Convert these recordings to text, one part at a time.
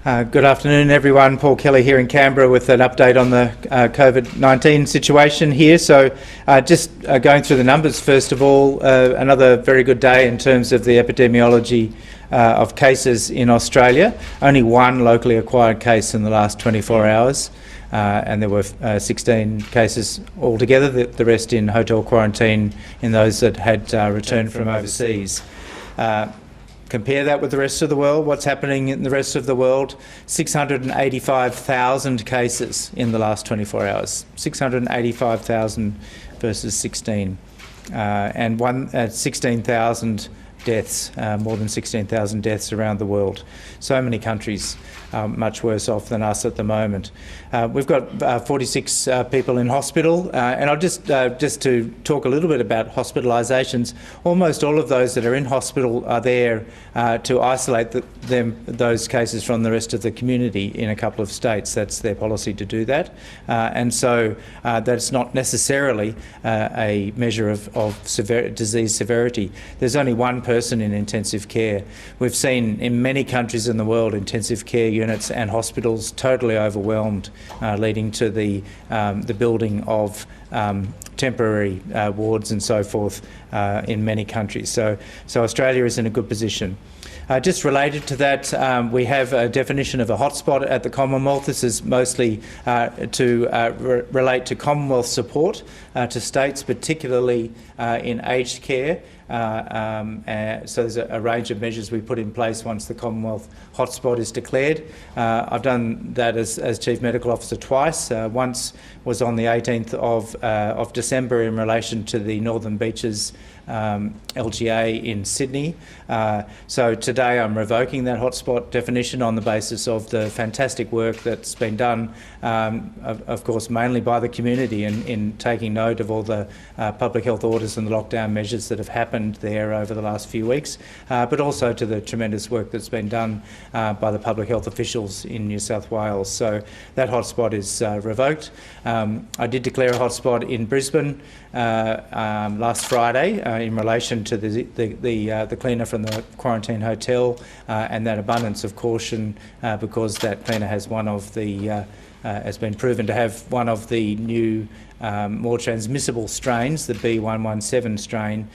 Good afternoon, everyone. Paul Kelly here in Canberra with an update on the COVID-19 situation here. So just going through the numbers, first of all, another very good day in terms of the epidemiology of cases in Australia. Only one locally acquired case in the last 24 hours. And there were 16 cases altogether, the rest in hotel quarantine in those that had returned from overseas. Compare that with the rest of the world. What's happening in the rest of the world? 685,000 cases in the last 24 hours. 685,000 versus 16. And 16,000 deaths, more than 16,000 deaths around the world. So many countries much worse off than us at the moment. We've got 46 people in hospital, and I'll just to talk a little bit about hospitalisations. Almost all of those that are in hospital are there to isolate those cases from the rest of the community in a couple of states. That's their policy to do that, and so that's not necessarily a measure of disease severity. There's only one person in intensive care. We've seen in many countries in the world intensive care units and hospitals totally overwhelmed, leading to the building of temporary wards and so forth in many countries. So Australia is in a good position. Just related to that, we have a definition of a hotspot at the Commonwealth. This is mostly to relate to Commonwealth support to states, particularly in aged care. So there's a range of measures we put in place once the Commonwealth hotspot is declared. I've done that as Chief Medical Officer twice. Once was on the 18th of December in relation to the Northern Beaches LGA in Sydney. So today I'm revoking that hotspot definition on the basis of the fantastic work that's been done, of course mainly by the community in taking note of all the public health orders and the lockdown measures that have happened there over the last few weeks, but also to the tremendous work that's been done by the public health officials in New South Wales. So that hotspot is revoked. I did declare a hotspot in Brisbane last Friday in relation to the cleaner from the quarantine hotel and that abundance of caution because that cleaner has has been proven to have one of the new more transmissible strains, the B117 strain,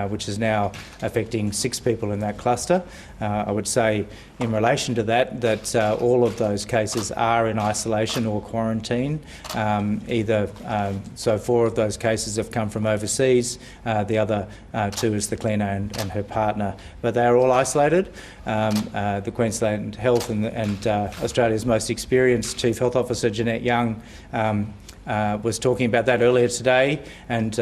which is now affecting 6 people in that cluster. I would say in relation to that all of those cases are in isolation or quarantine. So 4 of those cases have come from overseas, the other 2 is the cleaner and her partner, but they are all isolated. The Queensland Health and Australia's most experienced Chief Health Officer, Jeanette Young, was talking about that earlier today, and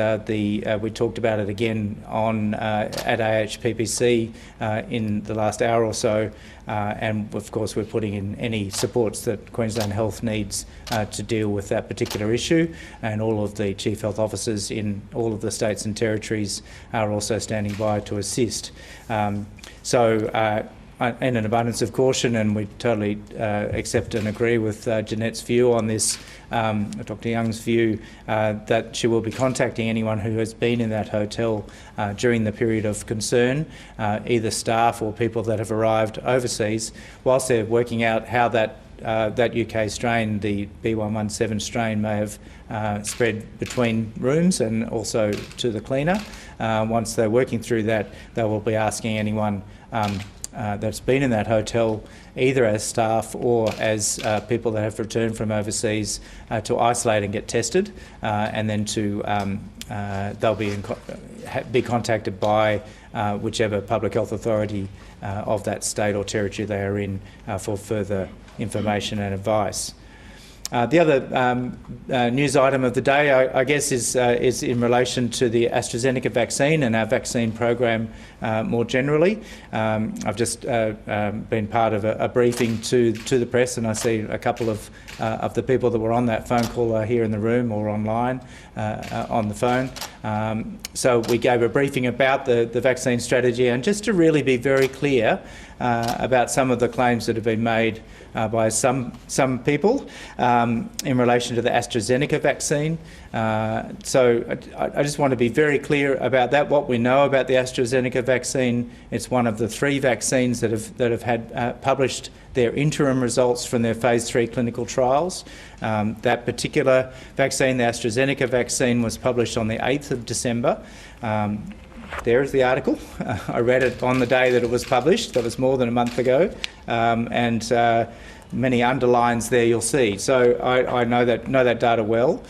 we talked about it again at AHPPC in the last hour or so, and of course we're putting in any supports that Queensland Health needs to deal with that particular issue, and all of the Chief Health Officers in all of the states and territories are also standing by to assist. In an abundance of caution, and we totally accept and agree with Jeanette's view on this, Dr Young's view, that she will be contacting anyone who has been in that hotel during the period of concern, either staff or people that have arrived overseas, whilst they're working out how that UK strain, the B117 strain, may have spread between rooms and also to the cleaner. Once they're working through that, they will be asking anyone that's been in that hotel, either as staff or as people that have returned from overseas, to isolate and get tested, and then they'll be contacted by whichever public health authority of that state or territory they are in for further information and advice. The other news item of the day, I guess, is in relation to the AstraZeneca vaccine and our vaccine program more generally. I've just been part of a briefing to the press, and I see a couple of the people that were on that phone call are here in the room or online on the phone. So we gave a briefing about the vaccine strategy, and just to really be very clear about some of the claims that have been made by some people in relation to the AstraZeneca vaccine. So I just want to be very clear about that. What we know about the AstraZeneca vaccine, it's one of the 3 vaccines that have had published their interim results from their phase 3 clinical trials. That particular vaccine, the AstraZeneca vaccine, was published on the 8th of December. There is the article. I read it on the day that it was published. That was more than a month ago. And many underlines there you'll see. So I know that data well.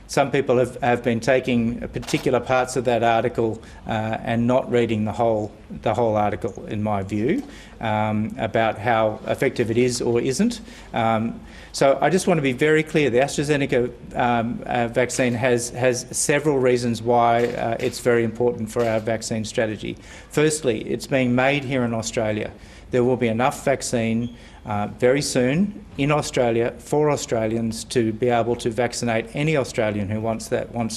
Some people have been taking particular parts of that article and not reading the whole article, in my view, about how effective it is or isn't. So I just want to be very clear. The AstraZeneca vaccine has several reasons why it's very important for our vaccine strategy. Firstly, it's being made here in Australia. There will be enough vaccine very soon in Australia for Australians to be able to vaccinate any Australian who wants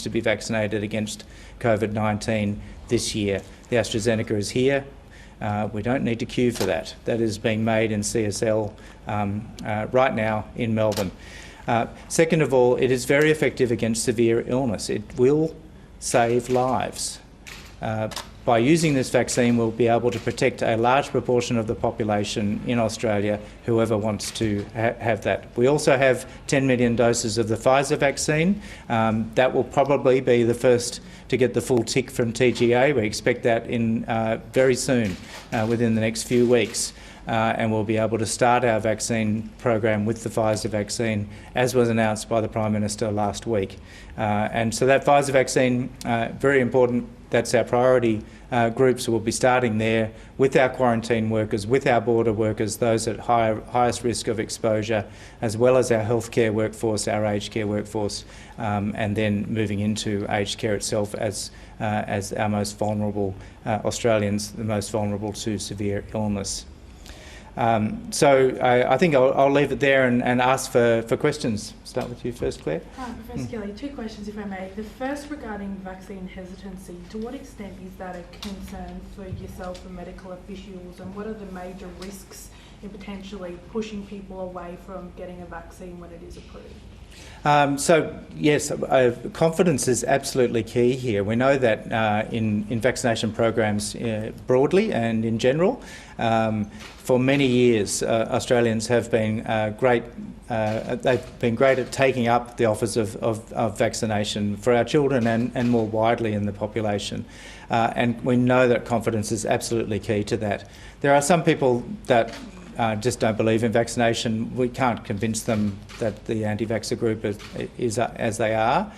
to be vaccinated against COVID-19 this year. The AstraZeneca is here. We don't need to queue for that. That is being made in CSL right now in Melbourne. Second of all, it is very effective against severe illness. It will save lives. By using this vaccine, we'll be able to protect a large proportion of the population in Australia, whoever wants to have that. We also have 10 million doses of the Pfizer vaccine. That will probably be the first to get the full tick from TGA. We expect that in very soon, within the next few weeks. And we'll be able to start our vaccine program with the Pfizer vaccine, as was announced by the Prime Minister last week. And so that Pfizer vaccine, very important. That's our priority groups. We'll be starting there with our quarantine workers, with our border workers, those at highest risk of exposure, as well as our healthcare workforce, our aged care workforce, and then moving into aged care itself as our most vulnerable Australians, the most vulnerable to severe illness. So I think I'll leave it there and ask for questions. Start with you first, Claire. Professor Kelly, 2 questions if I may. The first regarding vaccine hesitancy. To what extent is that a concern for yourself and medical officials, and what are the major risks in potentially pushing people away from getting a vaccine when it is approved? So yes, confidence is absolutely key here. We know that in vaccination programs broadly and in general, for many years Australians have been great. They've been great at taking up the offers of vaccination for our children and more widely in the population. And we know that confidence is absolutely key to that. There are some people that just don't believe in vaccination. We can't convince them that the anti-vaxxer group is as they are.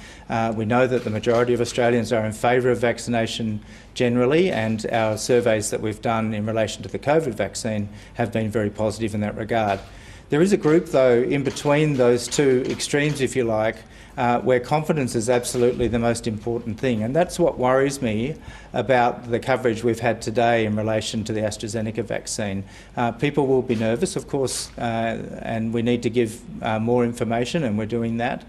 We know that the majority of Australians are in favour of vaccination generally, and our surveys that we've done in relation to the COVID vaccine have been very positive in that regard. There is a group, though, in between those two extremes, if you like, where confidence is absolutely the most important thing. And that's what worries me about the coverage we've had today in relation to the AstraZeneca vaccine. People will be nervous, of course, and we need to give more information, and we're doing that.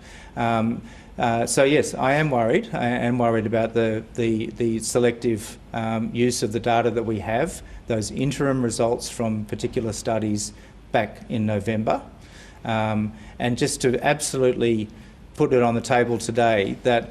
So yes, I am worried. I am worried about the selective use of the data that we have, those interim results from particular studies back in November. And just to absolutely put it on the table today, that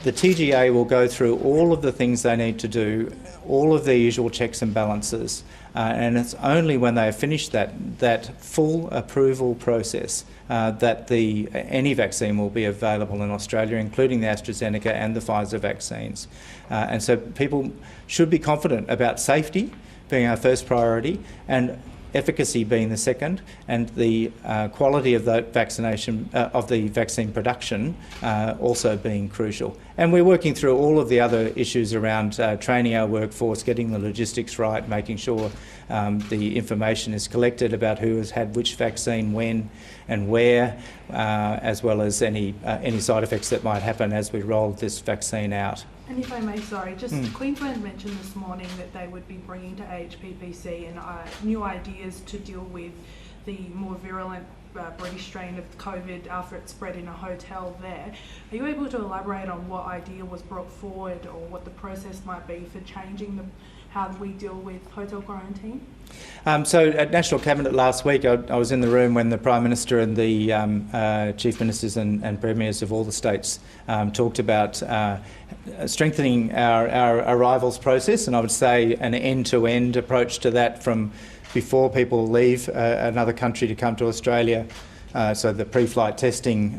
the TGA will go through all of the things they need to do, all of their usual checks and balances, and it's only when they have finished that full approval process that any vaccine will be available in Australia, including the AstraZeneca and the Pfizer vaccines. And so people should be confident about safety being our first priority, and efficacy being the second, and the quality of the vaccination of the vaccine production also being crucial. And we're working through all of the other issues around training our workforce, getting the logistics right, making sure the information is collected about who has had which vaccine, when and where, as well as any side effects that might happen as we roll this vaccine out. And if I may, sorry, just Queensland mentioned this morning that they would be bringing to AHPPC and new ideas to deal with the more virulent British strain of COVID after it spread in a hotel there. Are you able to elaborate on what idea was brought forward, or what the process might be for changing how we deal with hotel quarantine? So at National Cabinet last week, I was in the room when the Prime Minister and the Chief Ministers and Premiers of all the states talked about strengthening our arrivals process, and I would say an end-to-end approach to that, from before people leave another country to come to Australia. So the pre-flight testing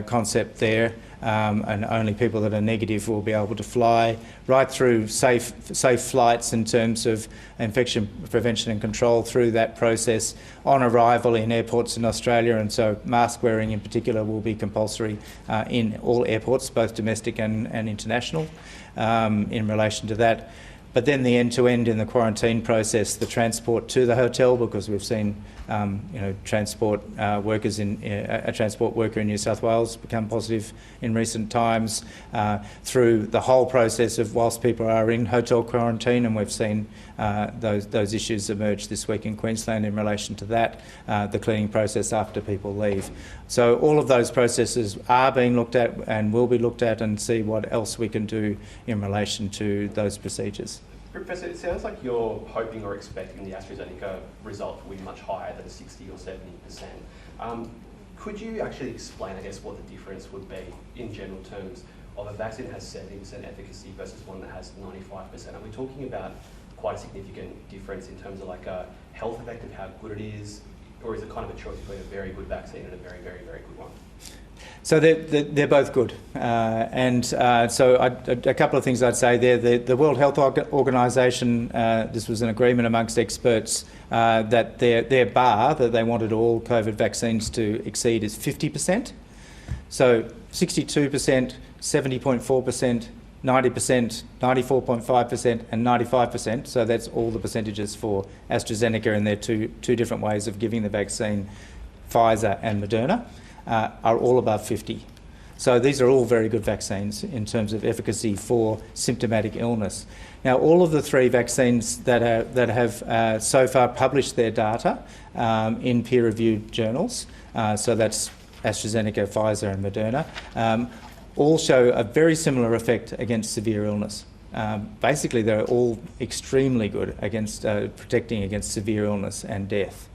concept there, and only people that are negative will be able to fly, right through safe flights in terms of infection prevention and control through that process on arrival in airports in Australia. And so mask wearing in particular will be compulsory in all airports, both domestic and international, in relation to that. But then the end-to-end in the quarantine process, the transport to the hotel, because we've seen transport workers a transport worker in New South Wales become positive in recent times, through the whole process of whilst people are in hotel quarantine, and we've seen those issues emerge this week in Queensland in relation to that, the cleaning process after people leave. So all of those processes are being looked at and will be looked at, and see what else we can do in relation to those procedures. Professor, it sounds like you're hoping or expecting the AstraZeneca result will be much higher than 60 or 70%. Could you actually explain, I guess, what the difference would be in general terms of a vaccine that has 70% efficacy versus one that has 95%? Are we talking about quite a significant difference in terms of like a health effect of how good it is, or is it kind of a choice between a very good vaccine and a very, very, very good one? So they're both good, so a couple of things I'd say there. The World Health Organisation, this was an agreement amongst experts that their bar that they wanted all COVID vaccines to exceed is 50%. So 62%, 70.4%, 90%, 94.5% and 95%. So that's all the percentages for AstraZeneca, and their two different ways of giving the vaccine, Pfizer and Moderna, are all above 50. So these are all very good vaccines in terms of efficacy for symptomatic illness. Now, all of the three vaccines that have so far published their data in peer-reviewed journals, so that's AstraZeneca, Pfizer and Moderna, all show a very similar effect against severe illness. Basically, they're all extremely good against protecting against severe illness and death.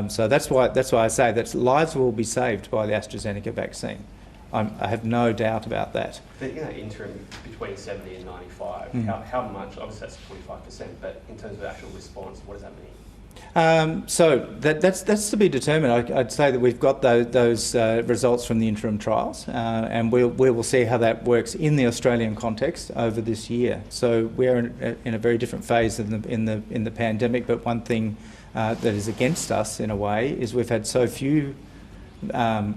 So that's why I say that lives will be saved by the AstraZeneca vaccine. I have no doubt about that. But in that interim between 70 and 95, how much, obviously that's 25%, but in terms of actual response, what does that mean? So that's to be determined. I'd say that we've got those results from the interim trials, and we will see how that works in the Australian context over this year. So we're in a very different phase in the pandemic, but one thing that is against us in a way is we've had so few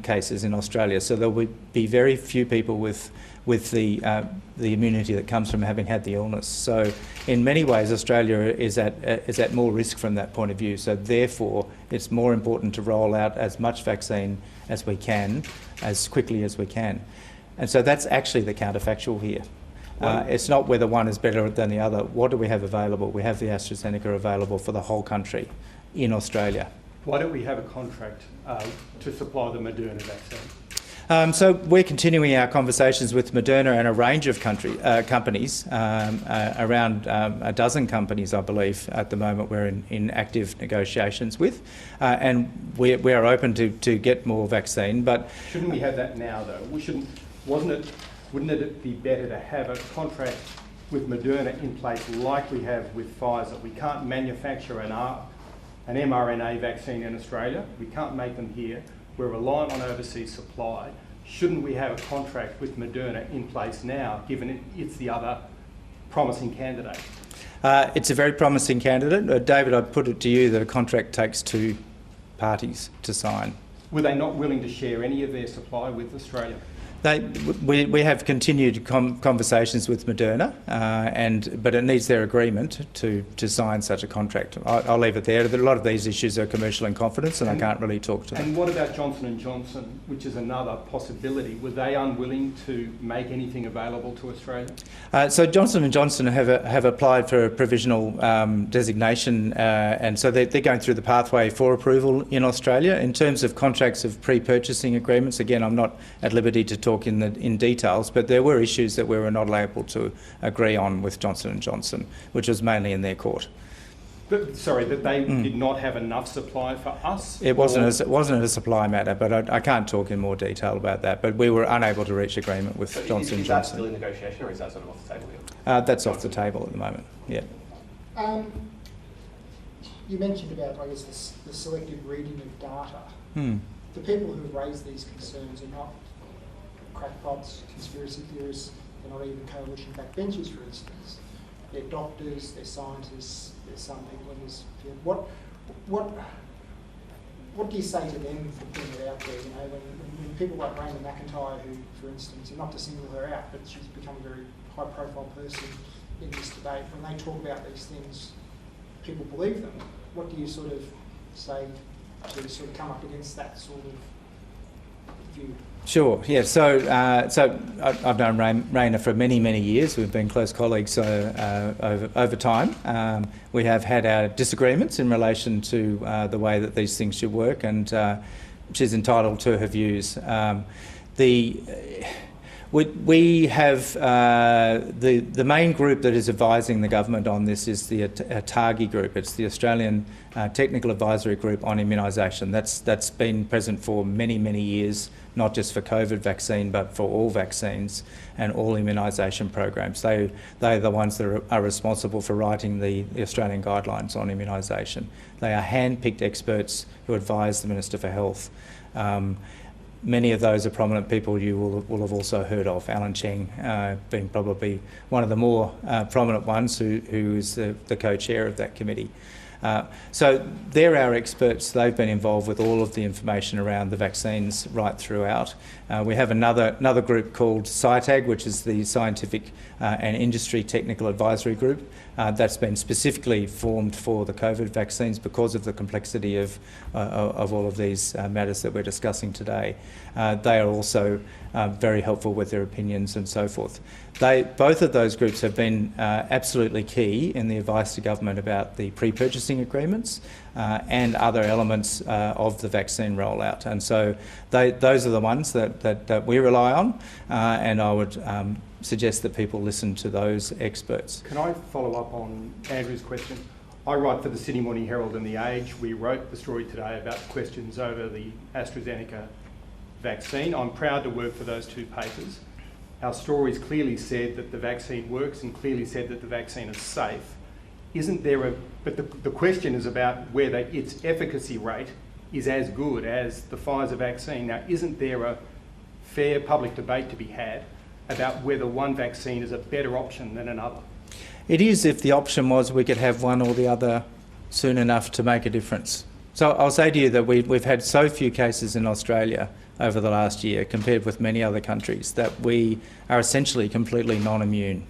cases in Australia, so there will be very few people with the immunity that comes from having had the illness. So in many ways Australia is at more risk from that point of view, so therefore it's more important to roll out as much vaccine as we can, as quickly as we can. And so that's actually the counterfactual here. It's not whether one is better than the other. What do we have available? We have the AstraZeneca available for the whole country in Australia. Why don't we have a contract to supply the Moderna vaccine? So we're continuing our conversations with Moderna and a range of companies, around a dozen companies, I believe, at the moment we're in active negotiations with, and we are open to get more vaccine. But shouldn't we have that now, though? Wouldn't it be better to have a contract with Moderna in place like we have with Pfizer? We can't manufacture an mRNA vaccine in Australia. We can't make them here. We're reliant on overseas supply. Shouldn't we have a contract with Moderna in place now, given it's the other promising candidate? It's a very promising candidate. David, I'd put it to you that a contract takes two parties to sign. Were they not willing to share any of their supply with Australia? We have continued conversations with Moderna, but it needs their agreement to sign such a contract. I'll leave it there. A lot of these issues are commercial in confidence, and I can't really talk to them. And what about Johnson & Johnson, which is another possibility? Were they unwilling to make anything available to Australia? So Johnson & Johnson have applied for a provisional designation, and so they're going through the pathway for approval in Australia. In terms of contracts of pre-purchasing agreements, again, I'm not at liberty to talk in details, but there were issues that we were not able to agree on with Johnson & Johnson, which was mainly in their court. But, sorry, that they did not have enough supply for us? It wasn't a supply matter, but I can't talk in more detail about that. But we were unable to reach agreement with Johnson & Johnson. Is that still in negotiation, or is that sort of off the table here? That's off the table at the moment, yeah. you mentioned about, I guess, the selective reading of data. Hmm. The people who have raised these concerns are not crackpots, conspiracy theorists, they're not even coalition backbenchers, for instance. They're doctors, they're scientists, there's some people in this field. What do you say to them for putting it out there? You know, when people like Raina McIntyre, who, for instance, and not to single her out, but she's become a very high-profile person in this debate, when they talk about these things, people believe them. What do you sort of say to sort of come up against that sort of view? Sure. Yeah. So I've known Raina for many, many years. We've been close colleagues over time. We have had our disagreements in relation to the way that these things should work, and she's entitled to her views. We have the main group that is advising the government on this is the ATAGI group. It's the Australian Technical Advisory Group on Immunisation. That's been present for many, many years, not just for COVID vaccine, but for all vaccines and all immunisation programs. They're the ones that are responsible for writing the Australian guidelines on immunisation. They are hand-picked experts who advise the Minister for Health. Many of those are prominent people you will have also heard of, Alan Cheng being probably one of the more prominent ones, who is the co-chair of that committee. So they're our experts. They've been involved with all of the information around the vaccines right throughout. We have another group called SciTag, which is the Scientific and Industry Technical Advisory Group. That's been specifically formed for the COVID vaccines because of the complexity of all of these matters that we're discussing today. They are also very helpful with their opinions and so forth. Both of those groups have been absolutely key in the advice to government about the pre-purchasing agreements and other elements of the vaccine rollout. And so those are the ones that we rely on, and I would suggest that people listen to those experts. Can I follow up on Andrew's question? I write for the Sydney Morning Herald and The Age. We wrote the story today about questions over the AstraZeneca vaccine. I'm proud to work for those two papers. Our stories clearly said that the vaccine works and clearly said that the vaccine is safe. But the question is about whether its efficacy rate is as good as the Pfizer vaccine. Now, isn't there a fair public debate to be had about whether one vaccine is a better option than another? It is, if the option was we could have one or the other soon enough to make a difference. So I'll say to you that we've had so few cases in Australia over the last year compared with many other countries that we are essentially completely non-immune.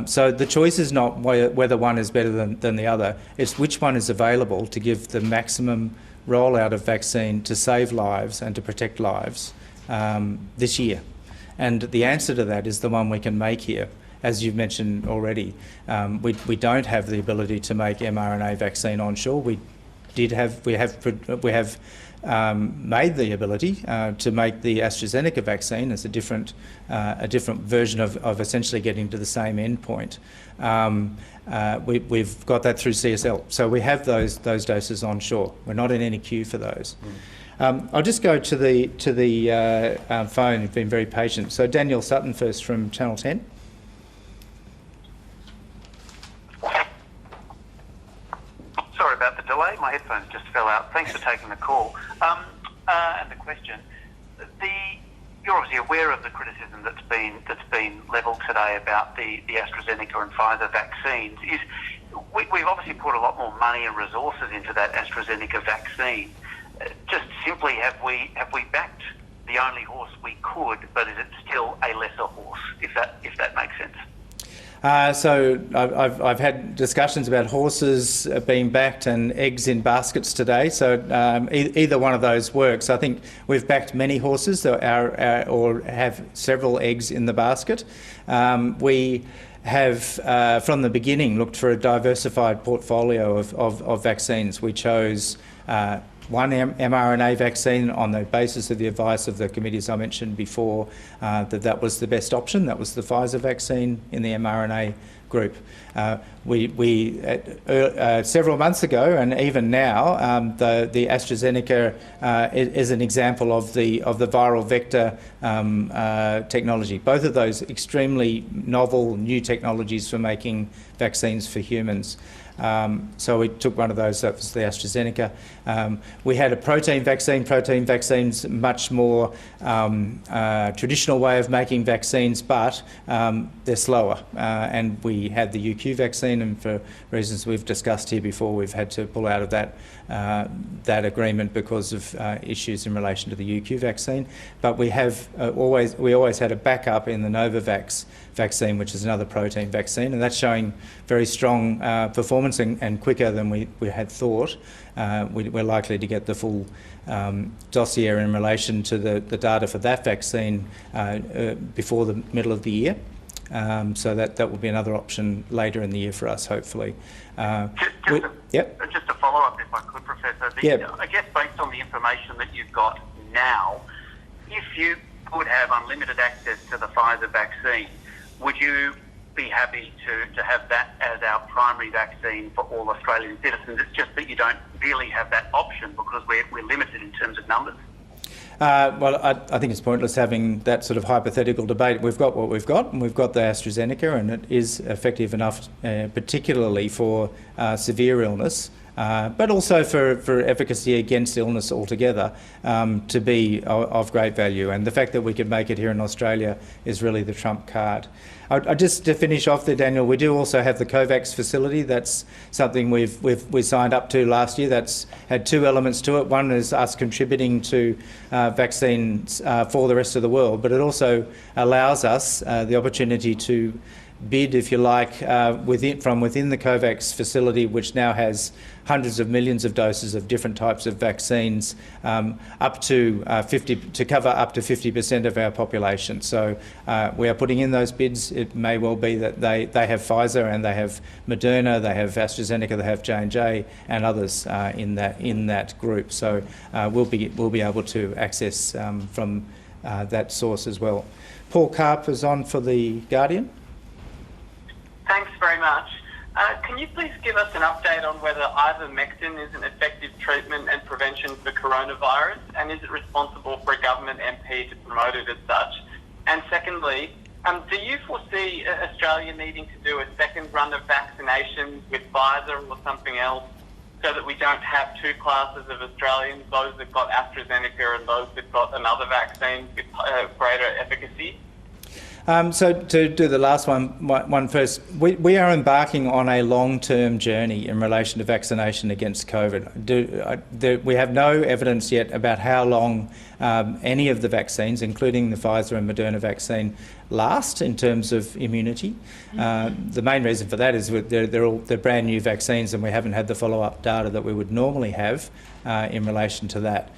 So the choice is not whether one is better than the other, it's which one is available to give the maximum rollout of vaccine to save lives and to protect lives this year. And the answer to that is the one we can make here. As you've mentioned already, we don't have the ability to make mRNA vaccine onshore. We have made the ability to make the AstraZeneca vaccine as a different version of essentially getting to the same endpoint. We've got that through CSL, so we have those doses onshore. We're not in any queue for those. I'll just go to the phone. You've been very patient. So Daniel Sutton first from Channel 10. Sorry about the delay. My headphones just fell out. Thanks for taking the call. And the question. You're obviously aware of the criticism that's been levelled today about the AstraZeneca and Pfizer vaccines. We've obviously put a lot more money and resources into that AstraZeneca vaccine. Just simply, have we backed the only horse we could, but is it still a lesser horse? If that makes sense. So I've had discussions about horses being backed and eggs in baskets today. So either one of those works. I think we've backed many horses or have several eggs in the basket. We have, from the beginning, looked for a diversified portfolio of vaccines. We chose one mRNA vaccine on the basis of the advice of the committees I mentioned before, that was the best option. That was the Pfizer vaccine in the mRNA group. We several months ago, and even now, the AstraZeneca is an example of the viral vector technology. Both of those extremely novel new technologies for making vaccines for humans. So we took one of those, that was the AstraZeneca. We had a protein vaccine. Protein vaccines, much more traditional way of making vaccines, but they're slower. And we had the UQ vaccine, and for reasons we've discussed here before, we've had to pull out of that agreement because of issues in relation to the UQ vaccine. But we have always had a backup in the Novavax vaccine, which is another protein vaccine, and that's showing very strong performance and quicker than we had thought. We're likely to get the full dossier in relation to the data for that vaccine before the middle of the year. So that will be another option later in the year for us, hopefully. Just a follow-up, if I could, Professor. I guess based on the information that you've got now, if you could have unlimited access to the Pfizer vaccine, would you be happy to have that as our primary vaccine for all Australian citizens? It's just that you don't really have that option because we're limited in terms of numbers. Well, I think it's pointless having that sort of hypothetical debate. We've got what we've got, and we've got the AstraZeneca, and it is effective enough, particularly for severe illness, but also for efficacy against illness altogether, to be of great value. And the fact that we could make it here in Australia is really the trump card. Just to finish off there, Daniel, we do also have the COVAX facility. That's something we signed up to last year. That's had two elements to it. One is us contributing to vaccines for the rest of the world, but it also allows us the opportunity to bid, if you like, from within the COVAX facility, which now has hundreds of millions of doses of different types of vaccines, up to to cover up to 50% of our population. So we are putting in those bids. It may well be that they have Pfizer and they have Moderna, they have AstraZeneca, they have J&J and others in that group. So we'll be able to access from that source as well. Paul Karp is on for The Guardian. Thanks very much. Can you please give us an update on whether ivermectin is an effective treatment and prevention for coronavirus, and is it responsible for a government MP to promote it as such? And secondly, do you foresee Australia needing to do a second run of vaccinations with Pfizer or something else, so that we don't have two classes of Australians, those that got AstraZeneca and those that got another vaccine with greater efficacy? So to do the last one first, we are embarking on a long-term journey in relation to vaccination against COVID. We have no evidence yet about how long any of the vaccines, including the Pfizer and Moderna vaccine, last in terms of immunity. The main reason for that is they're brand new vaccines, and we haven't had the follow-up data that we would normally have in relation to that.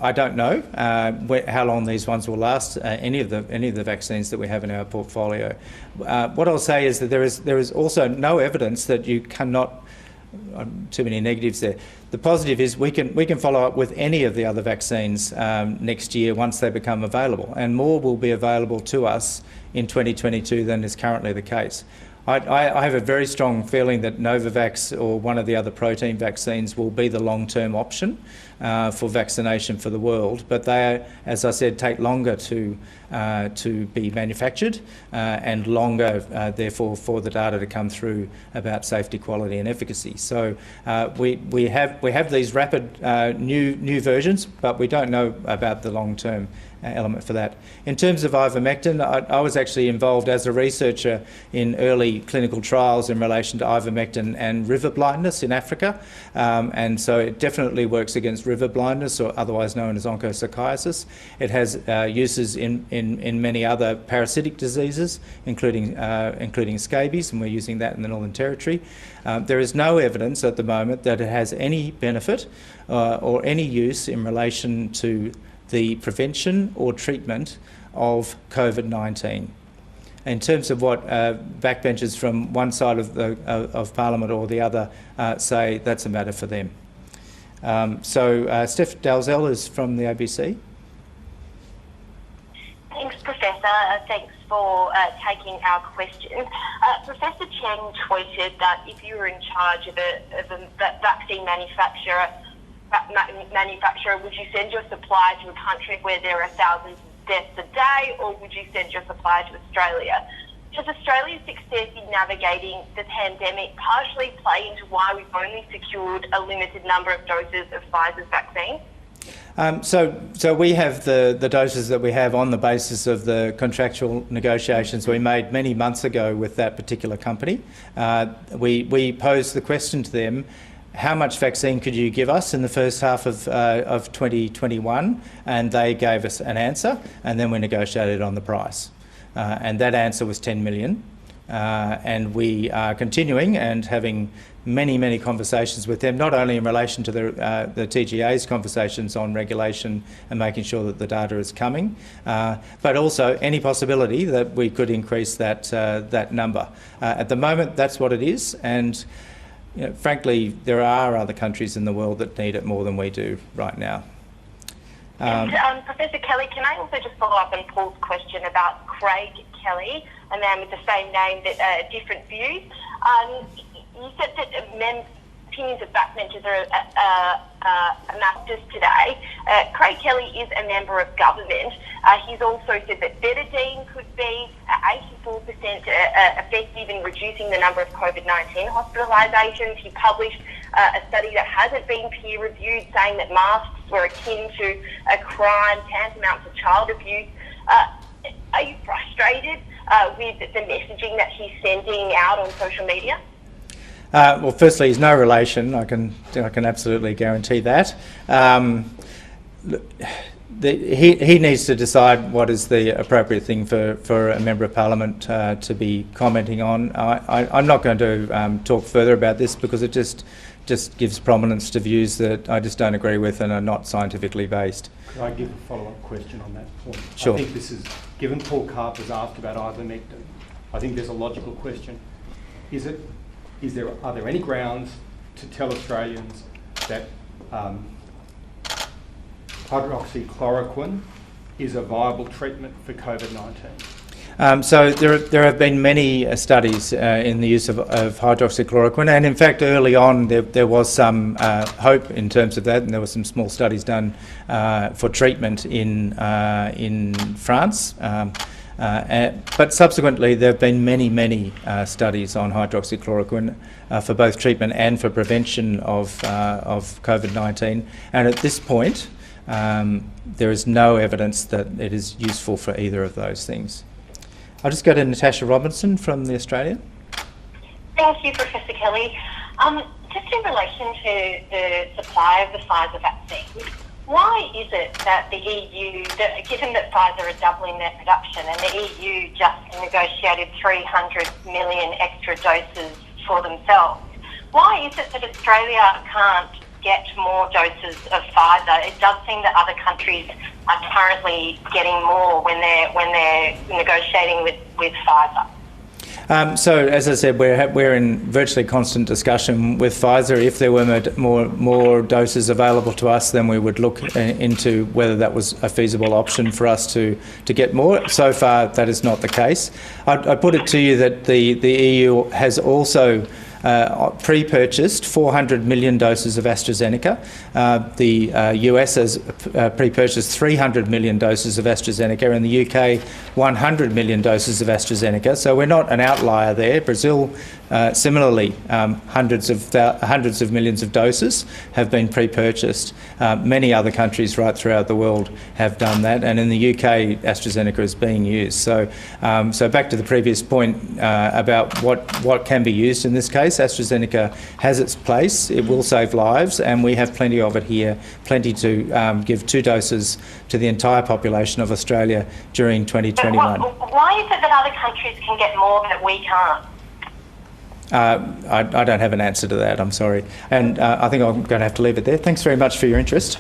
I don't know how long these ones will last. Any of the vaccines that we have in our portfolio. What I'll say is that there is also no evidence that you cannot. Too many negatives there. The positive is we can follow up with any of the other vaccines next year once they become available, and more will be available to us in 2022 than is currently the case. I have a very strong feeling that Novavax or one of the other protein vaccines will be the long-term option for vaccination for the world, but they, as I said, take longer to be manufactured and longer, therefore, for the data to come through about safety, quality, and efficacy. So we have these rapid new versions, but we don't know about the long-term element for that. In terms of ivermectin, I was actually involved as a researcher in early clinical trials in relation to ivermectin and river blindness in Africa, and so it definitely works against river blindness, or otherwise known as onchocerciasis. It has uses in many other parasitic diseases, including scabies, and we're using that in the Northern Territory. There is no evidence at the moment that it has any benefit or any use in relation to the prevention or treatment of COVID-19. In terms of what backbenchers from one side of Parliament or the other say, that's a matter for them. Steph Dalzell is from the ABC. Thanks, Professor. Thanks for taking our question. Professor Chen tweeted that if you were in charge of a vaccine manufacturer, would you send your supply to a country where there are thousands of deaths a day, or would you send your supply to Australia? Does Australia's success in navigating the pandemic partially play into why we've only secured a limited number of doses of Pfizer's vaccine? So we have the doses that we have on the basis of the contractual negotiations we made many months ago with that particular company. We posed the question to them, how much vaccine could you give us in the first half of 2021? And they gave us an answer, and then we negotiated on the price. And that answer was 10 million. And we are continuing and having many conversations with them, not only in relation to the TGA's conversations on regulation and making sure that the data is coming, but also any possibility that we could increase that number. At the moment, that's what it is, and frankly, there are other countries in the world that need it more than we do right now. Professor Kelly, can I also just follow up on Paul's question about Craig Kelly, a man with the same name but different views? You said that opinions of backbenchers are masters today. Craig Kelly is a member of government. He's also said that betadine could be 84% effective in reducing the number of COVID-19 hospitalisations. He published a study that hasn't been peer-reviewed saying that masks were akin to a crime tantamount to child abuse. Are you frustrated with the messaging that he's sending out on social media? Well, firstly, he's no relation. I can absolutely guarantee that. He needs to decide what is the appropriate thing for a member of parliament to be commenting on. I'm not going to talk further about this because it just gives prominence to views that I just don't agree with and are not scientifically based. Could I give a follow-up question on that point? Sure. I think this is, given Paul Carper's asked about ivermectin, I think there's a logical question. Are there any grounds to tell Australians that hydroxychloroquine is a viable treatment for COVID-19? So there have been many studies in the use of hydroxychloroquine, and in fact early on there was some hope in terms of that, and there were some small studies done for treatment in France. But subsequently there have been many studies on hydroxychloroquine for both treatment and for prevention of COVID-19, and at this point there is no evidence that it is useful for either of those things. I'll just go to Natasha Robinson from The Australian. Thank you, Professor Kelly. Just in relation to the supply of the Pfizer vaccine, why is it that the EU, given that Pfizer are doubling their production and the EU just negotiated 300 million extra doses for themselves, why is it that Australia can't get more doses of Pfizer? It does seem that other countries are currently getting more when they're negotiating with Pfizer. So, as I said, we're in virtually constant discussion with Pfizer. If there were more doses available to us, then we would look into whether that was a feasible option for us to get more. So far, that is not the case. I'd put it to you that the EU has also pre-purchased 400 million doses of AstraZeneca. The US has pre-purchased 300 million doses of AstraZeneca, and the UK 100 million doses of AstraZeneca. So we're not an outlier there. Brazil, similarly, hundreds of millions of doses have been pre-purchased. Many other countries right throughout the world have done that, and in the UK, AstraZeneca is being used. So back to the previous point about what can be used in this case. AstraZeneca has its place. It will save lives, and we have plenty of it here, plenty to give 2 doses to the entire population of Australia during 2021. But why is it that other countries can get more but we can't? I don't have an answer to that, I'm sorry. And I think I'm going to have to leave it there. Thanks very much for your interest.